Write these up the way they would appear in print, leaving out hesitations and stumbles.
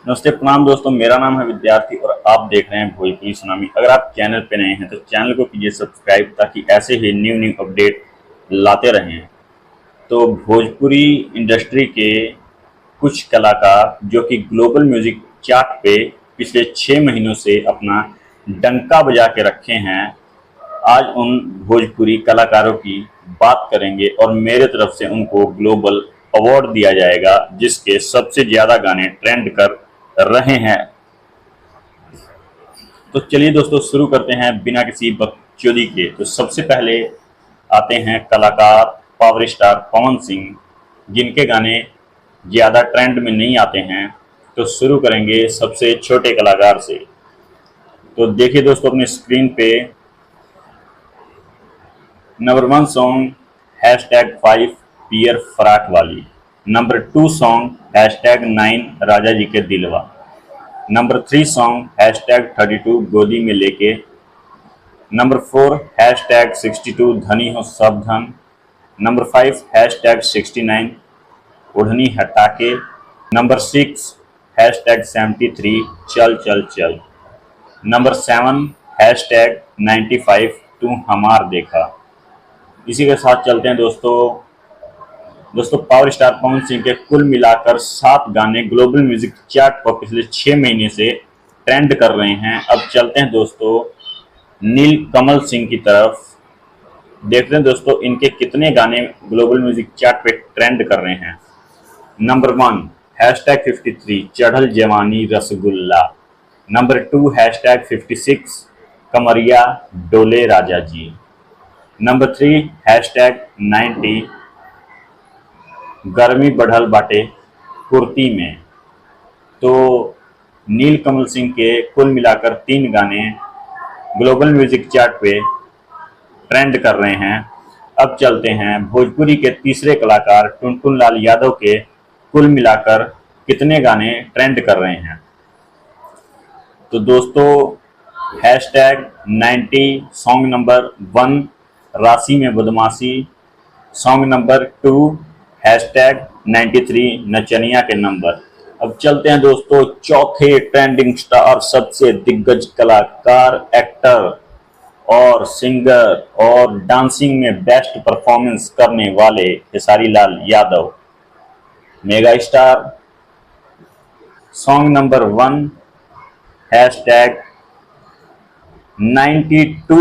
नमस्ते प्रणाम दोस्तों, मेरा नाम है विद्यार्थी और आप देख रहे हैं भोजपुरी सुनामी। अगर आप चैनल पे नए हैं तो चैनल को कीजिए सब्सक्राइब ताकि ऐसे ही न्यू न्यू अपडेट लाते रहें। तो भोजपुरी इंडस्ट्री के कुछ कलाकार जो कि ग्लोबल म्यूजिक चार्ट पे पिछले 6 महीनों से अपना डंका बजा के रखे हैं, आज उन भोजपुरी कलाकारों की बात करेंगे और मेरे तरफ से उनको ग्लोबल अवार्ड दिया जाएगा जिसके सबसे ज्यादा गाने ट्रेंड कर रहे हैं। तो चलिए दोस्तों शुरू करते हैं बिना किसी बकचोदी के। तो सबसे पहले आते हैं कलाकार पावर स्टार पवन सिंह, जिनके गाने ज़्यादा ट्रेंड में नहीं आते हैं। तो शुरू करेंगे सबसे छोटे कलाकार से। तो देखिए दोस्तों अपनी स्क्रीन पे नंबर 1 सॉन्ग #5 पियर फराक वाली, नंबर 2 सॉन्ग #9 राजा जी के दिलवा, नंबर 3 सॉन्ग #32 गोदी में लेके, नंबर 4 #62 धनी हो सब धन, नंबर 5 #69 ओढ़नी हटा के, नंबर 6 #73 चल चल चल, नंबर 7 #95 तू हमार देखा। इसी के साथ चलते हैं दोस्तों पावर स्टार पवन सिंह के कुल मिलाकर 7 गाने ग्लोबल म्यूजिक चार्ट पर पिछले 6 महीने से ट्रेंड कर रहे हैं। अब चलते हैं दोस्तों नील कमल सिंह की तरफ। देखते हैं दोस्तों इनके कितने गाने ग्लोबल म्यूजिक चार्ट पे ट्रेंड कर रहे हैं। नंबर 1 #53 चढ़ल जवानी रसगुल्ला, नंबर 2 #56 कमरिया डोले राजा जी, नंबर 3 #90 गर्मी बढ़ल बाटे कुर्ती में। तो नील कमल सिंह के कुल मिलाकर 3 गाने ग्लोबल म्यूजिक चार्ट पे ट्रेंड कर रहे हैं। अब चलते हैं भोजपुरी के तीसरे कलाकार टुनटुन लाल यादव के कुल मिलाकर कितने गाने ट्रेंड कर रहे हैं। तो दोस्तों #90 सॉन्ग नंबर 1 राशि में बदमाशी, सॉन्ग नंबर 2 #93 नचनिया के नंबर। अब चलते हैं दोस्तों चौथे ट्रेंडिंग स्टार, सबसे दिग्गज कलाकार, एक्टर और सिंगर और डांसिंग में बेस्ट परफॉर्मेंस करने वाले Khesari Lal Yadav, mega star. Song number 1 #92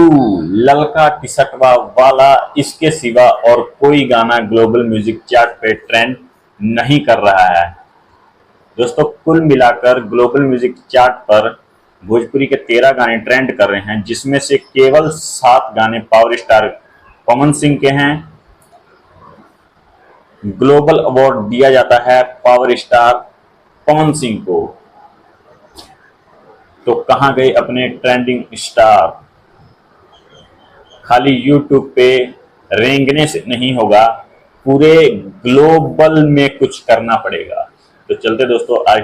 ललका टिसटवा वाला। इसके सिवा और कोई गाना ग्लोबल म्यूजिक चार्ट पे ट्रेंड नहीं कर रहा है। दोस्तों कुल मिलाकर ग्लोबल म्यूजिक चार्ट पर भोजपुरी के 13 गाने ट्रेंड कर रहे हैं, जिसमें से केवल 7 गाने पावर स्टार पवन सिंह के हैं। ग्लोबल अवार्ड दिया जाता है पावर स्टार पवन सिंह को। तो कहां गए अपने ट्रेंडिंग स्टार। खाली यूट्यूब पे रेंगने से नहीं होगा, पूरे ग्लोबल में कुछ करना पड़ेगा। तो चलते दोस्तों आज